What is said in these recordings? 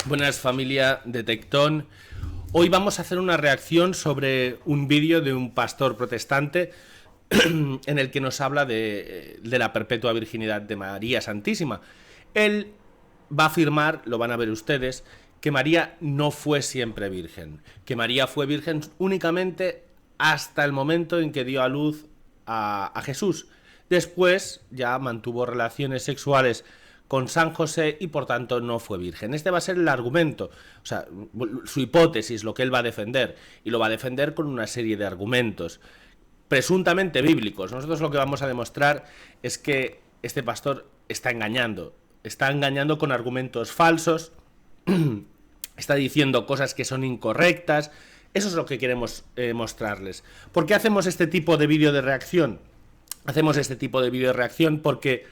Buenas, familia de Tectón. Hoy vamos a hacer una reacción sobre un vídeo de un pastor protestante en el que nos habla de la perpetua virginidad de María Santísima. Él va a afirmar, lo van a ver ustedes, que María no fue siempre virgen, que María fue virgen únicamente hasta el momento en que dio a luz a Jesús. Después ya mantuvo relaciones sexuales con San José y por tanto no fue virgen. Este va a ser el argumento, o sea, su hipótesis, lo que él va a defender, y lo va a defender con una serie de argumentos presuntamente bíblicos. Nosotros lo que vamos a demostrar es que este pastor está engañando con argumentos falsos, está diciendo cosas que son incorrectas. Eso es lo que queremos mostrarles. ¿Por qué hacemos este tipo de vídeo de reacción? Hacemos este tipo de vídeo de reacción porque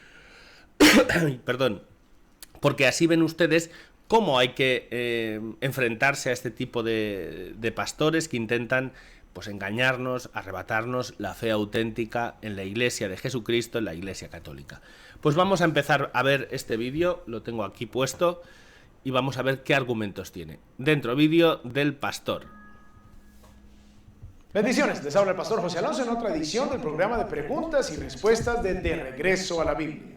porque así ven ustedes cómo hay que enfrentarse a este tipo de pastores que intentan pues engañarnos, arrebatarnos la fe auténtica en la Iglesia de Jesucristo, en la Iglesia Católica. Pues vamos a empezar a ver este vídeo, lo tengo aquí puesto, y vamos a ver qué argumentos tiene. Dentro vídeo del pastor. Bendiciones, les habla el pastor José Alonso en otra edición del programa de preguntas y respuestas de Regreso a la Biblia.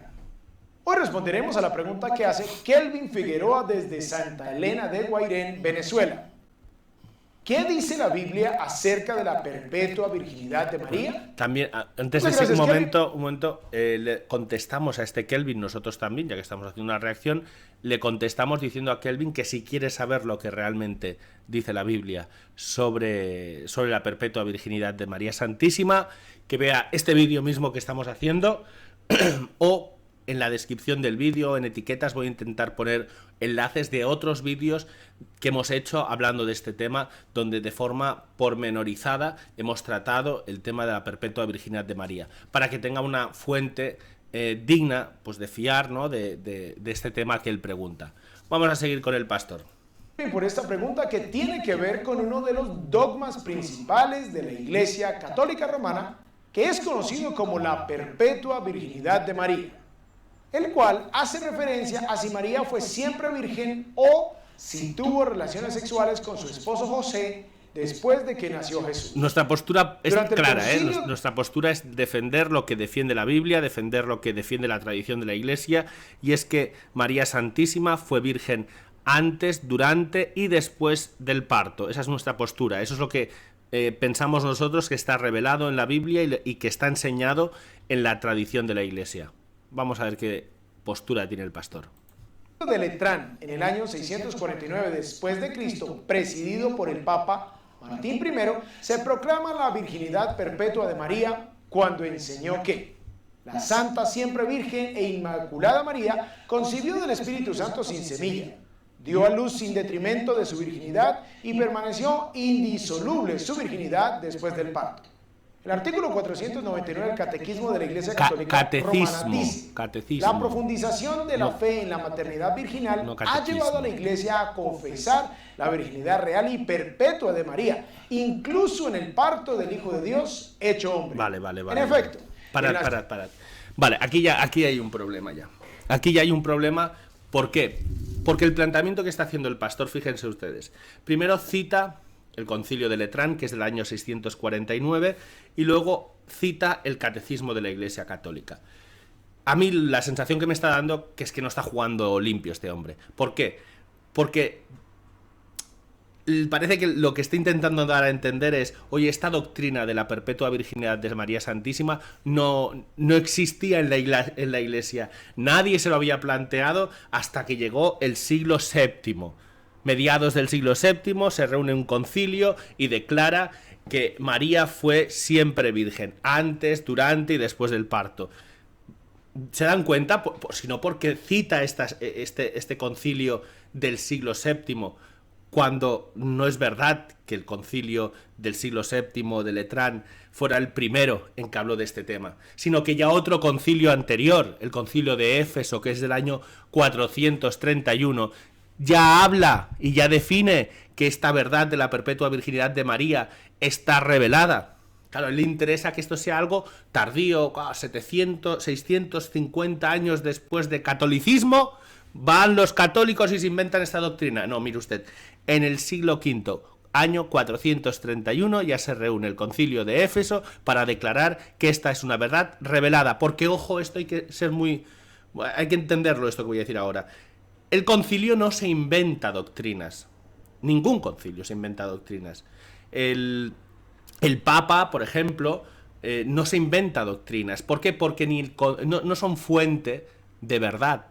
Hoy responderemos a la pregunta que hace Kelvin Figueroa desde Santa Elena de Guairén, Venezuela. ¿Qué dice la Biblia acerca de la perpetua virginidad de María? También, antes de ese momento, le contestamos a este Kelvin, nosotros también, ya que estamos haciendo una reacción, le contestamos diciendo a Kelvin que si quiere saber lo que realmente dice la Biblia sobre la perpetua virginidad de María Santísima, que vea este vídeo mismo que estamos haciendo, o en la descripción del vídeo, en etiquetas, voy a intentar poner enlaces de otros vídeos que hemos hecho hablando de este tema, donde de forma pormenorizada hemos tratado el tema de la perpetua virginidad de María, para que tenga una fuente digna pues de fiar, ¿no? de este tema que él pregunta. Vamos a seguir con el pastor. Por esta pregunta que tiene que ver con uno de los dogmas principales de la Iglesia Católica Romana, que es conocido como la perpetua virginidad de María, el cual hace referencia a si María fue siempre virgen o si tuvo relaciones sexuales con su esposo José después de que nació Jesús. Nuestra postura es clara, nuestra postura es defender lo que defiende la Biblia, defender lo que defiende la tradición de la Iglesia, y es que María Santísima fue virgen antes, durante y después del parto. Esa es nuestra postura, eso es lo que pensamos nosotros que está revelado en la Biblia y que está enseñado en la tradición de la Iglesia. Vamos a ver qué postura tiene el pastor. De Letrán, en el año 649 después de Cristo, presidido por el Papa Martín I, se proclama la virginidad perpetua de María cuando enseñó que la Santa Siempre Virgen e Inmaculada María concibió del Espíritu Santo sin semilla, dio a luz sin detrimento de su virginidad y permaneció indisoluble su virginidad después del parto. El artículo 499 del Catequismo de la Iglesia Católica Romana dice: la profundización de la fe en la maternidad virginal ha llevado a la Iglesia a confesar la virginidad real y perpetua de María, incluso en el parto del Hijo de Dios hecho hombre. Vale. En efecto. Parad. Vale, aquí hay un problema ya. Aquí ya hay un problema. ¿Por qué? Porque el planteamiento que está haciendo el pastor, fíjense ustedes, primero cita el Concilio de Letrán, que es del año 649, y luego cita el Catecismo de la Iglesia Católica. A mí la sensación que me está dando que es que no está jugando limpio este hombre. ¿Por qué? Porque parece que lo que está intentando dar a entender es, oye, esta doctrina de la perpetua virginidad de María Santísima no existía en la Iglesia. Nadie se lo había planteado hasta que llegó el siglo VII. Mediados del siglo VII se reúne un concilio y declara que María fue siempre virgen, antes, durante y después del parto. ¿Se dan cuenta? Si no, porque cita este concilio del siglo VII, cuando no es verdad que el concilio del siglo VII de Letrán fuera el primero en que habló de este tema, sino que ya otro concilio anterior, el concilio de Éfeso, que es del año 431, ya habla y ya define que esta verdad de la perpetua virginidad de María está revelada. Claro, a él le interesa que esto sea algo tardío, 650 años después de catolicismo, Van los católicos y se inventan esta doctrina. No, mire usted, en el siglo V, año 431, ya se reúne el concilio de Éfeso para declarar que esta es una verdad revelada. Porque, ojo, esto hay que ser muy... hay que entenderlo, esto que voy a decir ahora. El concilio no se inventa doctrinas. Ningún concilio se inventa doctrinas. El Papa, por ejemplo, no se inventa doctrinas. ¿Por qué? Porque no son fuente de verdad.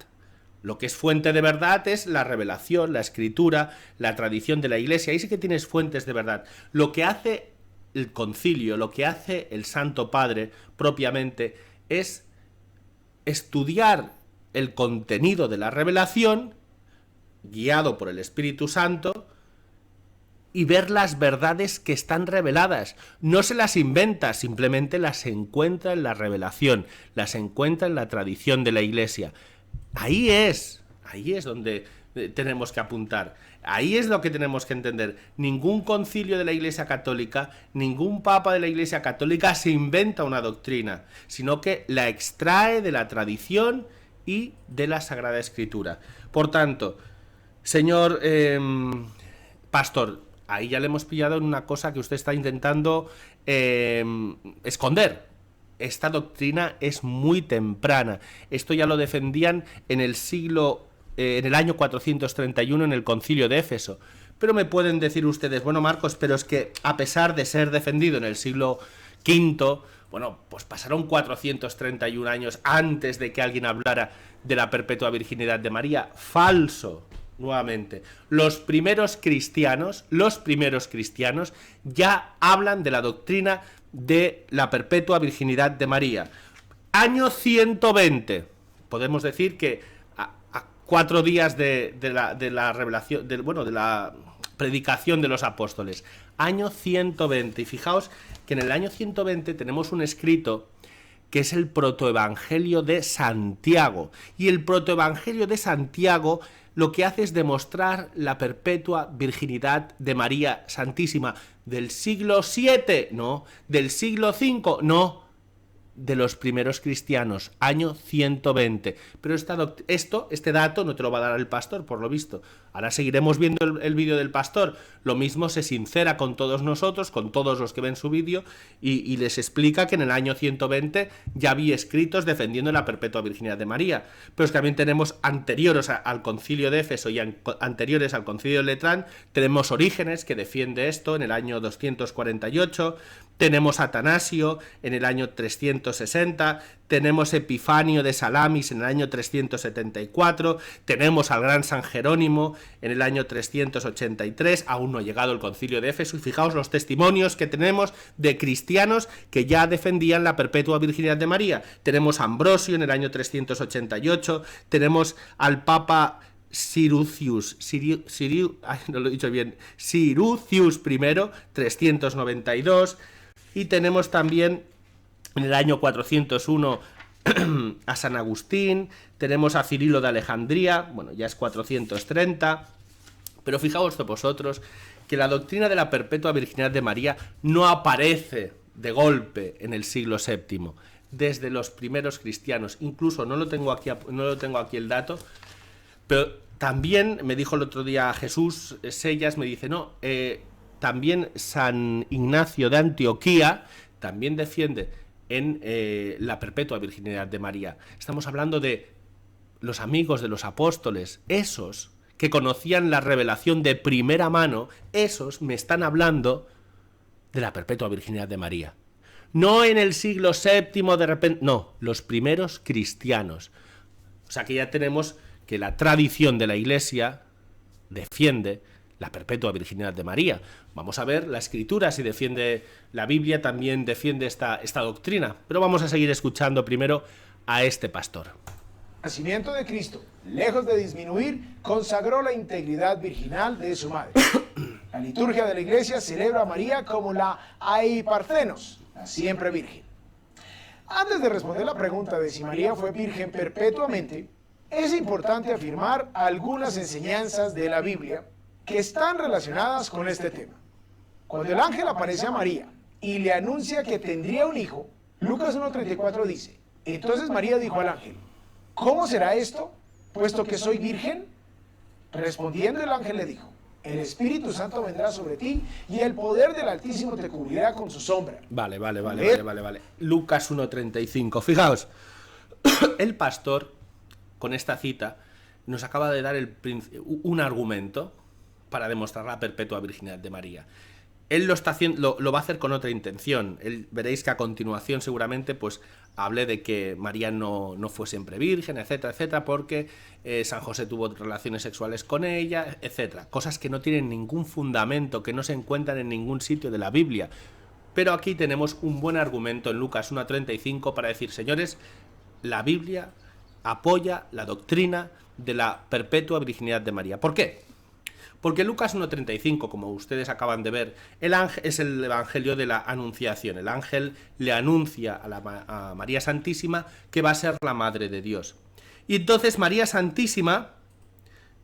Lo que es fuente de verdad es la revelación, la escritura, la tradición de la Iglesia. Ahí sí que tienes fuentes de verdad. Lo que hace el concilio, lo que hace el Santo Padre propiamente es estudiar el contenido de la revelación, guiado por el Espíritu Santo, y ver las verdades que están reveladas. No se las inventa, simplemente las encuentra en la revelación, las encuentra en la tradición de la Iglesia. Ahí es donde tenemos que apuntar. Ahí es lo que tenemos que entender. Ningún concilio de la Iglesia Católica, ningún papa de la Iglesia Católica se inventa una doctrina, sino que la extrae de la tradición y de la Sagrada Escritura. Por tanto, señor pastor, ahí ya le hemos pillado en una cosa que usted está intentando esconder. Esta doctrina es muy temprana. Esto ya lo defendían en el año 431 en el concilio de Éfeso. Pero me pueden decir ustedes, bueno, Marcos, pero es que a pesar de ser defendido en el siglo V, bueno, pues pasaron 431 años antes de que alguien hablara de la perpetua virginidad de María. Falso. Nuevamente, los primeros cristianos ya hablan de la doctrina de la perpetua virginidad de María. Año 120. Podemos decir que a 4 días de la revelación, de la predicación de los apóstoles. Año 120. Y fijaos que en el año 120 tenemos un escrito que es el protoevangelio de Santiago. Y el protoevangelio de Santiago lo que hace es demostrar la perpetua virginidad de María Santísima. ¿Del siglo VII? No. ¿Del siglo V? No. De los primeros cristianos, año 120. Pero este dato no te lo va a dar el pastor, por lo visto. Ahora seguiremos viendo el vídeo del pastor. Lo mismo se sincera con todos nosotros, con todos los que ven su vídeo, y les explica que en el año 120 ya había escritos defendiendo la perpetua virginidad de María. Pero es que también tenemos anteriores al concilio de Éfeso y anteriores al concilio de Letrán, tenemos Orígenes, que defiende esto en el año 248, tenemos Atanasio en el año 360, tenemos Epifanio de Salamis en el año 374, tenemos al gran San Jerónimo en el año 383, aún no ha llegado el concilio de Éfeso, y fijaos los testimonios que tenemos de cristianos que ya defendían la perpetua virginidad de María. Tenemos a Ambrosio en el año 388, tenemos al Papa Cirucius I, 392, y tenemos también en el año 401 a San Agustín, tenemos a Cirilo de Alejandría, bueno, ya es 430, pero fijaos vosotros que la doctrina de la perpetua virginidad de María no aparece de golpe en el siglo VII, desde los primeros cristianos. Incluso no lo tengo aquí el dato, pero también me dijo el otro día Jesús Sellas, me dice, también San Ignacio de Antioquía también defiende en la perpetua virginidad de María. Estamos hablando de los amigos de los apóstoles, esos que conocían la revelación de primera mano, esos me están hablando de la perpetua virginidad de María. No en el siglo VII de repente, no, los primeros cristianos. O sea que ya tenemos que la tradición de la Iglesia defiende la perpetua virginidad de María. Vamos a ver la Escritura, si defiende la Biblia, también defiende esta doctrina. Pero vamos a seguir escuchando primero a este pastor. El nacimiento de Cristo, lejos de disminuir, consagró la integridad virginal de su madre. La liturgia de la Iglesia celebra a María como la Aiparthenos, la siempre virgen. Antes de responder la pregunta de si María fue virgen perpetuamente, es importante afirmar algunas enseñanzas de la Biblia que están relacionadas con este tema. Cuando el ángel aparece a María y le anuncia que tendría un hijo, Lucas 1:34 dice, entonces María dijo al ángel, ¿cómo será esto? puesto que soy virgen? Respondiendo el ángel le dijo, el Espíritu Santo vendrá sobre ti y el poder del Altísimo te cubrirá con su sombra. Vale. Lucas 1:35. Fijaos, el pastor, con esta cita, nos acaba de dar un argumento para demostrar la perpetua virginidad de María. Él lo está haciendo, lo va a hacer con otra intención. Veréis que a continuación seguramente pues hable de que María no fue siempre virgen, etcétera, etcétera, porque San José tuvo relaciones sexuales con ella, etcétera. Cosas que no tienen ningún fundamento, que no se encuentran en ningún sitio de la Biblia. Pero aquí tenemos un buen argumento en Lucas 1:35 para decir, señores, la Biblia apoya la doctrina de la perpetua virginidad de María. ¿Por qué? Porque Lucas 1:35, como ustedes acaban de ver, es el evangelio de la anunciación. El ángel le anuncia a María Santísima que va a ser la madre de Dios. Y entonces María Santísima,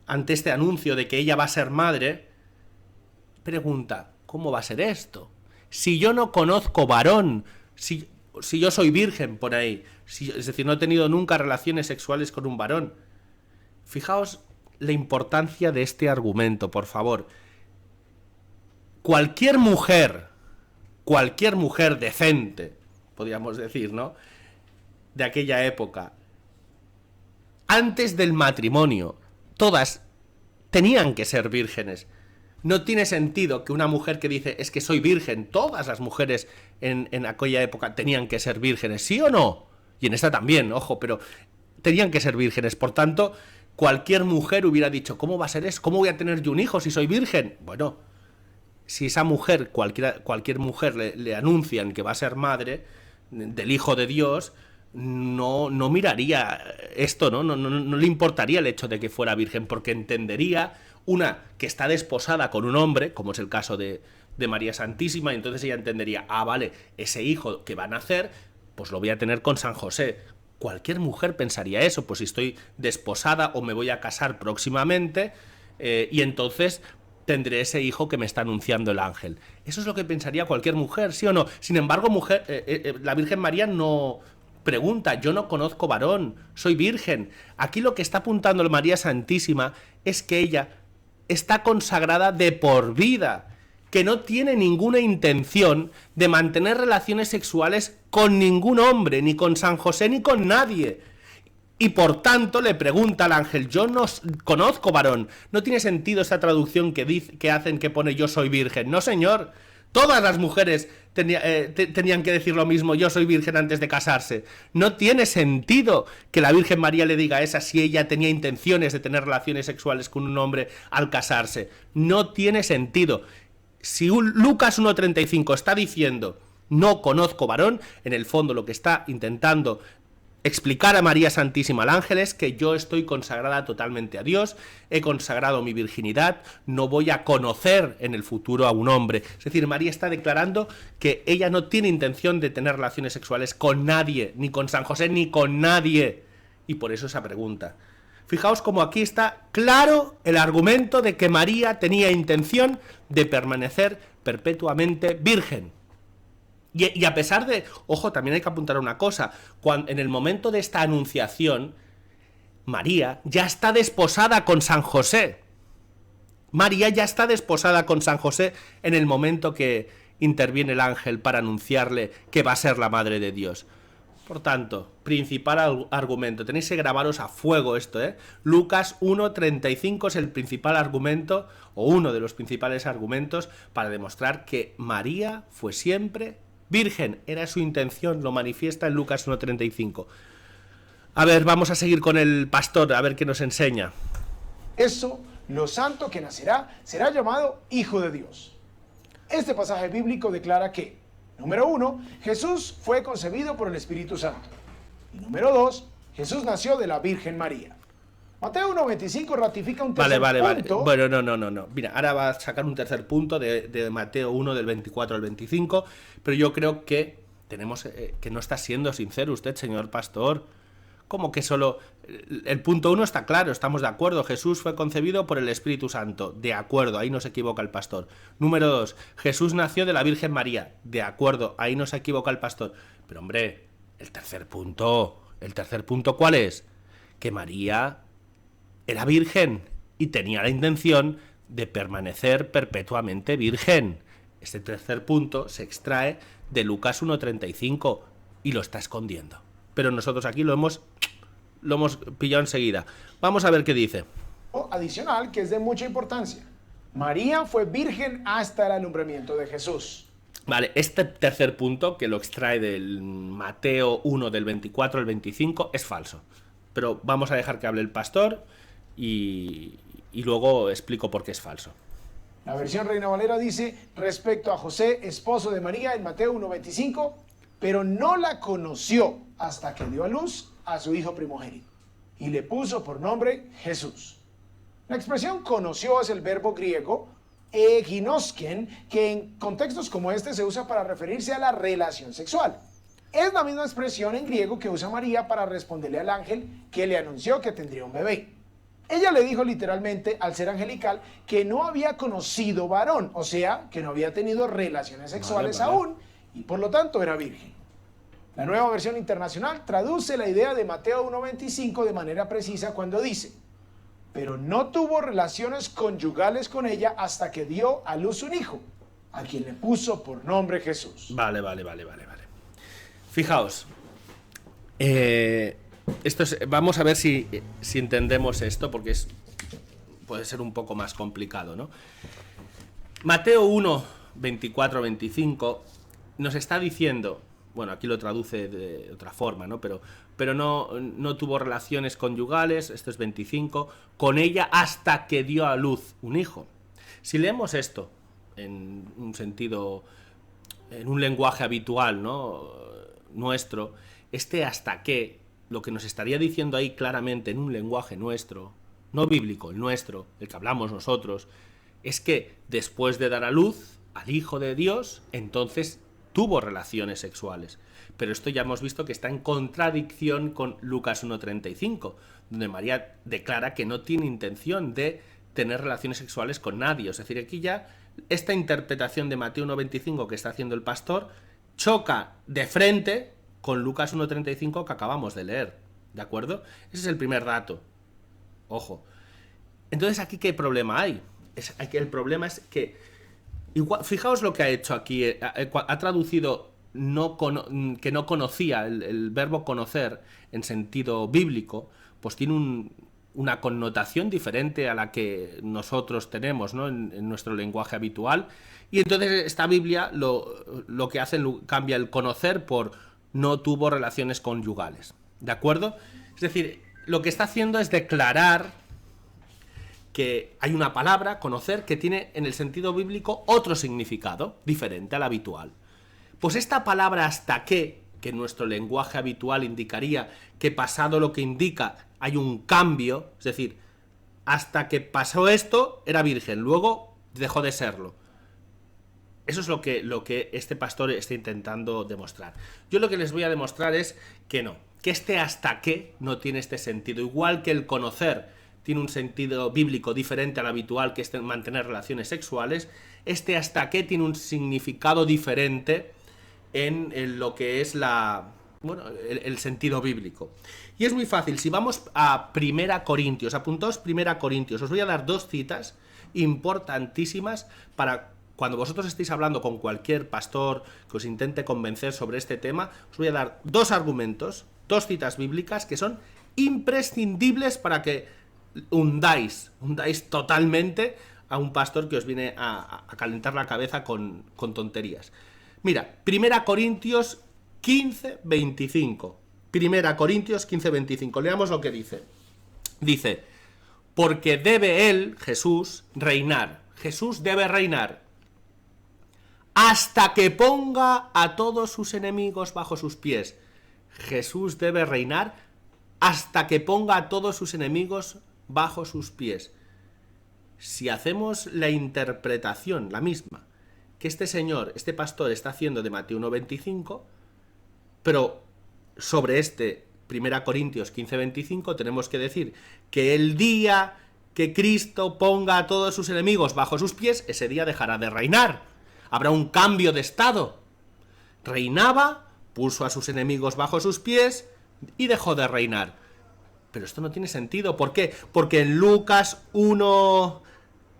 ante este anuncio de que ella va a ser madre, pregunta, ¿cómo va a ser esto? Si yo no conozco varón, si yo soy virgen por ahí, es decir, no he tenido nunca relaciones sexuales con un varón. Fijaos la importancia de este argumento, por favor. Cualquier mujer decente, podríamos decir, ¿no?, de aquella época, antes del matrimonio, todas tenían que ser vírgenes. No tiene sentido que una mujer que dice, es que soy virgen, todas las mujeres en aquella época tenían que ser vírgenes, ¿sí o no? Y en esta también, ojo, pero tenían que ser vírgenes. Por tanto, cualquier mujer hubiera dicho, ¿cómo va a ser eso? ¿Cómo voy a tener yo un hijo si soy virgen? Bueno, si esa mujer, cualquier mujer le anuncian que va a ser madre del Hijo de Dios, no miraría esto, ¿no? No le importaría el hecho de que fuera virgen, porque entendería, una, que está desposada con un hombre, como es el caso de María Santísima, y entonces ella entendería, vale, ese hijo que va a nacer, pues lo voy a tener con San José. Cualquier mujer pensaría eso, pues si estoy desposada o me voy a casar próximamente, y entonces tendré ese hijo que me está anunciando el ángel. Eso es lo que pensaría cualquier mujer, ¿sí o no? Sin embargo, la Virgen María no pregunta, yo no conozco varón, soy virgen. Aquí lo que está apuntando María Santísima es que ella está consagrada de por vida, que no tiene ninguna intención de mantener relaciones sexuales con ningún hombre, ni con San José, ni con nadie. Y por tanto le pregunta al ángel, yo no conozco varón. No tiene sentido esta traducción que hacen, que pone yo soy virgen. No, señor. Todas las mujeres tenían que decir lo mismo, yo soy virgen antes de casarse. No tiene sentido que la Virgen María le diga esa si ella tenía intenciones de tener relaciones sexuales con un hombre al casarse. No tiene sentido. Si Lucas 1:35 está diciendo no conozco varón, en el fondo lo que está intentando explicar a María Santísima al ángel es que yo estoy consagrada totalmente a Dios, he consagrado mi virginidad, no voy a conocer en el futuro a un hombre. Es decir, María está declarando que ella no tiene intención de tener relaciones sexuales con nadie, ni con San José, ni con nadie. Y por eso esa pregunta. Fijaos cómo aquí está claro el argumento de que María tenía intención de permanecer perpetuamente virgen. Y a pesar de... Ojo, también hay que apuntar una cosa. En el momento de esta anunciación, María ya está desposada con San José. María ya está desposada con San José en el momento que interviene el ángel para anunciarle que va a ser la madre de Dios. Por tanto, principal argumento. Tenéis que grabaros a fuego esto, ¿eh? Lucas 1:35 es el principal argumento, o uno de los principales argumentos, para demostrar que María fue siempre virgen. Era su intención, lo manifiesta en Lucas 1:35. A ver, vamos a seguir con el pastor, a ver qué nos enseña. Eso, lo santo que nacerá, será llamado Hijo de Dios. Este pasaje bíblico declara que, número 1, Jesús fue concebido por el Espíritu Santo. Y número 2, Jesús nació de la Virgen María. Mateo 1:25 ratifica un tercer punto. Bueno, no. Mira, ahora va a sacar un tercer punto de Mateo 1 del 24 al 25, pero yo creo que tenemos que no está siendo sincero usted, señor pastor. ¿Cómo que solo...? El punto 1 está claro, estamos de acuerdo. Jesús fue concebido por el Espíritu Santo. De acuerdo, ahí no se equivoca el pastor. Número 2, Jesús nació de la Virgen María. De acuerdo, ahí no se equivoca el pastor. Pero hombre, el tercer punto, ¿cuál es? Que María era virgen y tenía la intención de permanecer perpetuamente virgen. Este tercer punto se extrae de Lucas 1:35 y lo está escondiendo. Pero nosotros aquí lo hemos pillado enseguida. Vamos a ver qué dice. Adicional, que es de mucha importancia. María fue virgen hasta el alumbramiento de Jesús. Vale, este tercer punto, que lo extrae del Mateo 1, del 24 al 25, es falso. Pero vamos a dejar que hable el pastor y luego explico por qué es falso. La versión Reina Valera dice, respecto a José, esposo de María, en Mateo 1:25, pero no la conoció hasta que dio a luz a su hijo primogénito y le puso por nombre Jesús. La expresión conoció es el verbo griego eginosken, que en contextos como este se usa para referirse a la relación sexual. Es la misma expresión en griego que usa María para responderle al ángel que le anunció que tendría un bebé. Ella le dijo literalmente, al ser angelical, que no había conocido varón, o sea, que no había tenido relaciones sexuales aún, y por lo tanto era virgen. La nueva versión internacional traduce la idea de Mateo 1:25 de manera precisa cuando dice, pero no tuvo relaciones conyugales con ella hasta que dio a luz un hijo, a quien le puso por nombre Jesús. Vale. Fijaos, vamos a ver si entendemos esto, porque puede ser un poco más complicado, ¿no? Mateo 1, 24, 25 nos está diciendo, bueno, aquí lo traduce de otra forma, ¿no? Pero no tuvo relaciones conyugales, esto es 25, con ella hasta que dio a luz un hijo. Si leemos esto en un sentido, en un lenguaje habitual, ¿no? Nuestro, hasta que, lo que nos estaría diciendo ahí claramente en un lenguaje nuestro, no bíblico, el nuestro, el que hablamos nosotros, es que después de dar a luz al Hijo de Dios, entonces tuvo relaciones sexuales. Pero esto ya hemos visto que está en contradicción con Lucas 1:35, donde María declara que no tiene intención de tener relaciones sexuales con nadie. Es decir, aquí ya esta interpretación de Mateo 1:25 que está haciendo el pastor choca de frente con Lucas 1:35 que acabamos de leer. ¿De acuerdo? Ese es el primer dato. Ojo. Entonces, ¿aquí qué problema hay? El problema es que, igual, fijaos lo que ha hecho aquí. Ha traducido que no conocía, el verbo conocer en sentido bíblico, pues tiene una connotación diferente a la que nosotros tenemos, ¿no? en nuestro lenguaje habitual. Y entonces esta Biblia lo que hace, cambia el conocer por no tuvo relaciones conyugales. ¿De acuerdo? Es decir, lo que está haciendo es declarar que hay una palabra, conocer, que tiene en el sentido bíblico otro significado, diferente al habitual. Pues esta palabra hasta que en nuestro lenguaje habitual indicaría que pasado lo que indica hay un cambio, es decir, hasta que pasó esto era virgen, luego dejó de serlo. Eso es lo que este pastor está intentando demostrar. Yo lo que les voy a demostrar es que no, que hasta que no tiene este sentido, igual que el conocer tiene un sentido bíblico diferente al habitual, que es mantener relaciones sexuales, hasta que tiene un significado diferente en lo que es el sentido bíblico. Y es muy fácil, si vamos a 1 Corintios, apuntaos 1 Corintios, os voy a dar dos citas importantísimas para cuando vosotros estéis hablando con cualquier pastor que os intente convencer sobre este tema. Os voy a dar dos argumentos, dos citas bíblicas que son imprescindibles para que hundáis totalmente a un pastor que os viene a calentar la cabeza con tonterías. Mira, 1 Corintios 15:25. 1 Corintios 15:25. Leamos lo que dice. Dice, porque debe él, Jesús, reinar. Jesús debe reinar hasta que ponga a todos sus enemigos bajo sus pies. Jesús debe reinar hasta que ponga a todos sus enemigos bajo sus pies. Si hacemos la interpretación, la misma, que este pastor está haciendo de Mateo 1:25, pero sobre 1 Corintios 15:25 tenemos que decir que el día que Cristo ponga a todos sus enemigos bajo sus pies, ese día dejará de reinar. Habrá un cambio de estado. Reinaba, puso a sus enemigos bajo sus pies y dejó de reinar. Pero esto no tiene sentido. ¿Por qué? Porque en Lucas 1,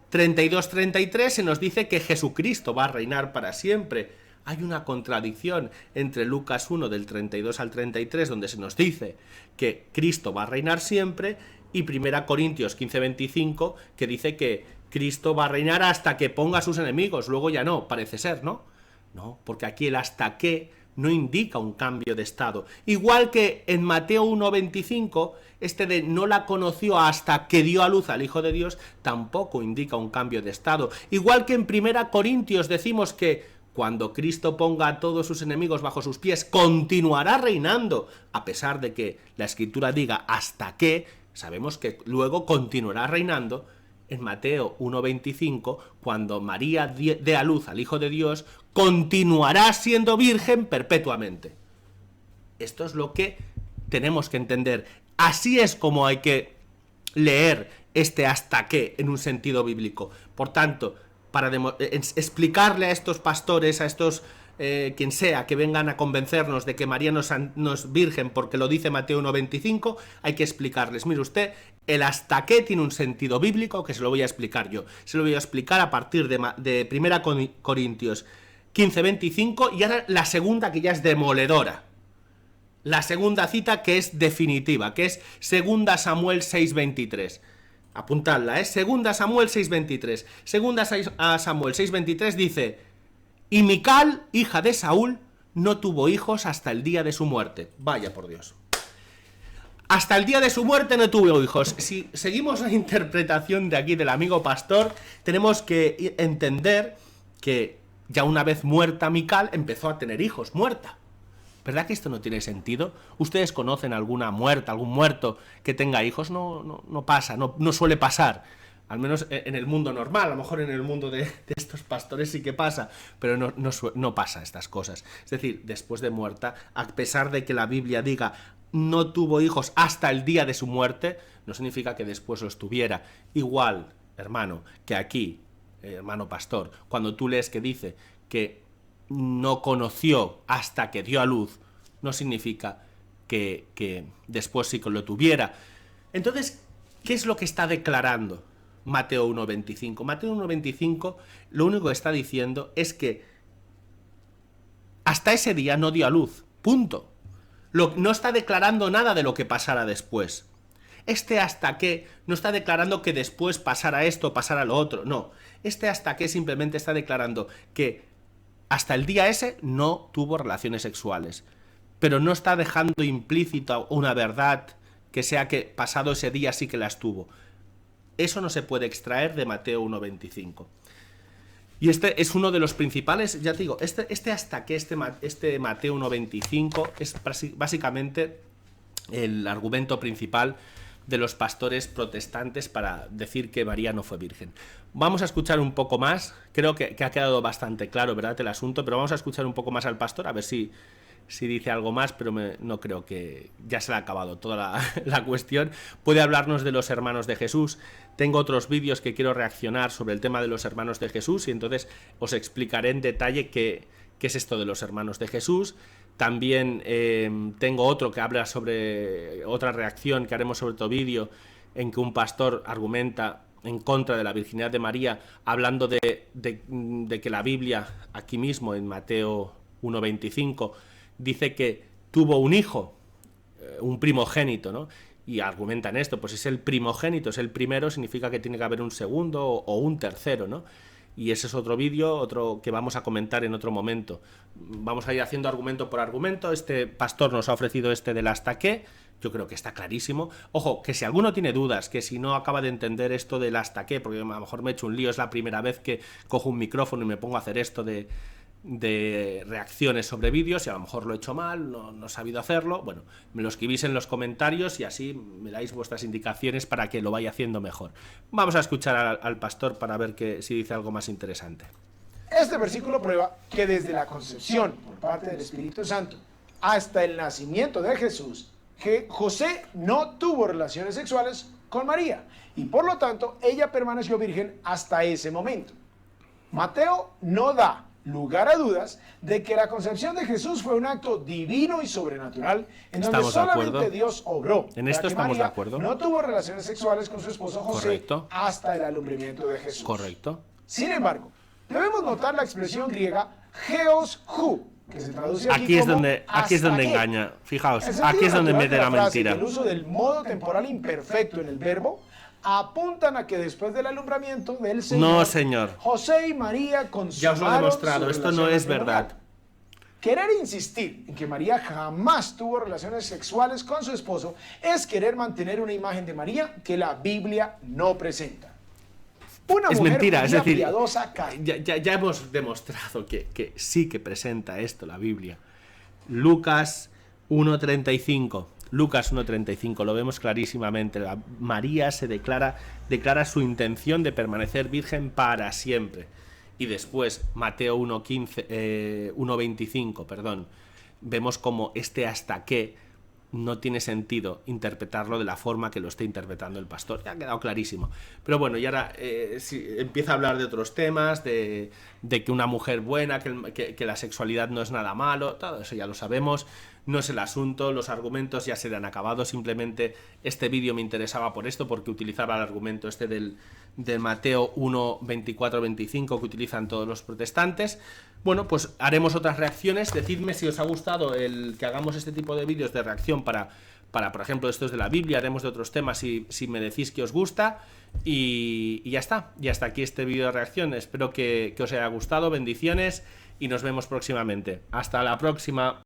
32, 33 se nos dice que Jesucristo va a reinar para siempre. Hay una contradicción entre Lucas 1 del 32 al 33, donde se nos dice que Cristo va a reinar siempre, y 1 Corintios 15, 25, que dice que Cristo va a reinar hasta que ponga a sus enemigos. Luego ya no, parece ser, ¿no? No, porque aquí el hasta que no indica un cambio de estado. Igual que en Mateo 1:25, este de no la conoció hasta que dio a luz al Hijo de Dios, tampoco indica un cambio de estado. Igual que en 1 Corintios decimos que cuando Cristo ponga a todos sus enemigos bajo sus pies, continuará reinando, a pesar de que la Escritura diga hasta que, sabemos que luego continuará reinando. En Mateo 1:25, cuando María dé a luz al Hijo de Dios, continuará siendo virgen perpetuamente. Esto es lo que tenemos que entender. Así es como hay que leer este hasta que en un sentido bíblico. Por tanto, para explicarle a estos pastores, a estos quien sea, que vengan a convencernos de que María no es virgen porque lo dice Mateo 1:25, hay que explicarles, mire usted, el hasta qué tiene un sentido bíblico que se lo voy a explicar yo. Se lo voy a explicar a partir de 1 Corintios 15:25, y ahora la segunda, que ya es demoledora. La segunda cita, que es definitiva, que es 2 Samuel 6:23. Apuntadla, 2 Samuel 6:23. 2 Samuel 6:23 dice: y Mical, hija de Saúl, no tuvo hijos hasta el día de su muerte. Vaya por Dios. Hasta el día de su muerte no tuvo hijos. Si seguimos la interpretación de aquí del amigo pastor, tenemos que entender que ya una vez muerta Mical, empezó a tener hijos, muerta. ¿Verdad que esto no tiene sentido? ¿Ustedes conocen alguna muerta, algún muerto que tenga hijos? No pasa, no suele pasar. Al menos en el mundo normal. A lo mejor en el mundo de estos pastores sí que pasa, pero no pasa estas cosas. Es decir, después de muerta, a pesar de que la Biblia diga no tuvo hijos hasta el día de su muerte, no significa que después los tuviera. Igual, hermano, que aquí, hermano pastor, cuando tú lees que dice que no conoció hasta que dio a luz, no significa que después sí que lo tuviera. Entonces, ¿qué es lo que está declarando Mateo 1:25? Mateo 1:25 lo único que está diciendo es que hasta ese día no dio a luz, punto. No está declarando nada de lo que pasara después. Este hasta qué no está declarando que después pasara esto, pasara lo otro, no. Este hasta qué simplemente está declarando que hasta el día ese no tuvo relaciones sexuales, pero no está dejando implícita una verdad que sea que pasado ese día sí que las tuvo. Eso no se puede extraer de Mateo 1:25. Y este es uno de los principales, ya te digo, este hasta que este Mateo 1:25 es básicamente el argumento principal de los pastores protestantes para decir que María no fue virgen. Vamos a escuchar un poco más, creo que ha quedado bastante claro, ¿verdad?, el asunto, pero vamos a escuchar un poco más al pastor, a ver si dice algo más, pero no creo que ya se le ha acabado toda la cuestión. Puede hablarnos de los hermanos de Jesús. Tengo otros vídeos que quiero reaccionar sobre el tema de los hermanos de Jesús, y entonces os explicaré en detalle qué es esto de los hermanos de Jesús. También tengo otro que habla sobre otra reacción que haremos sobre otro vídeo, en que un pastor argumenta en contra de la virginidad de María, hablando de que la Biblia, aquí mismo en Mateo 1:25, dice que tuvo un hijo, un primogénito, ¿no? Y argumentan esto, pues es el primogénito, es el primero, significa que tiene que haber un segundo o un tercero, ¿no? Y ese es otro vídeo, otro que vamos a comentar en otro momento. Vamos a ir haciendo argumento por argumento. Este pastor nos ha ofrecido este del hasta qué. Yo creo que está clarísimo. Ojo, que si alguno tiene dudas, que si no acaba de entender esto del hasta qué, porque a lo mejor me he hecho un lío, es la primera vez que cojo un micrófono y me pongo a hacer esto de reacciones sobre vídeos, y a lo mejor lo he hecho mal, no he sabido hacerlo, bueno, me lo escribís en los comentarios y así me dais vuestras indicaciones para que lo vaya haciendo mejor. Vamos a escuchar al pastor para ver si dice algo más interesante. Este versículo prueba que desde la concepción por parte del Espíritu Santo hasta el nacimiento de Jesús, que José no tuvo relaciones sexuales con María, y por lo tanto ella permaneció virgen hasta ese momento. Mateo no da lugar a dudas de que la concepción de Jesús fue un acto divino y sobrenatural en donde Estamos de solamente acuerdo. Dios obró. En esto para que estamos de María acuerdo. no tuvo relaciones sexuales con su esposo José Correcto. hasta el alumbramiento de Jesús. Correcto. Sin embargo, debemos notar la expresión griega geos hu, que se traduce Aquí es como donde ¿hasta qué? engaña. Fijaos, El sentido aquí es donde natural mete de la frase mentira. y el uso del modo temporal imperfecto en el verbo apuntan a que después del alumbramiento del Señor, No, señor. José y María Ya consumaron os lo he demostrado, su esto no relación es verdad. matrimonial. Querer insistir en que María jamás tuvo relaciones sexuales con su esposo es querer mantener una imagen de María que la Biblia no presenta. Una Es mujer mentira, es judía decir, piadosa ya hemos demostrado que sí que presenta esto la Biblia. Lucas 1.35. Lucas 1.35, lo vemos clarísimamente. María se declara su intención de permanecer virgen para siempre. Y después, Mateo 1.25, perdón, vemos como hasta qué no tiene sentido interpretarlo de la forma que lo esté interpretando el pastor. Ya ha quedado clarísimo. Pero bueno, y ahora empieza a hablar de otros temas, de que una mujer buena, que la sexualidad no es nada malo, todo eso ya lo sabemos. No es el asunto, los argumentos ya se han acabado. Simplemente este vídeo me interesaba por esto, porque utilizaba el argumento del Mateo 1, 24, 25 que utilizan todos los protestantes. Bueno, pues haremos otras reacciones. Decidme si os ha gustado el que hagamos este tipo de vídeos de reacción para por ejemplo, estos de la Biblia. Haremos de otros temas si me decís que os gusta. Y ya está. Y hasta aquí este vídeo de reacción. Espero que os haya gustado. Bendiciones y nos vemos próximamente. Hasta la próxima.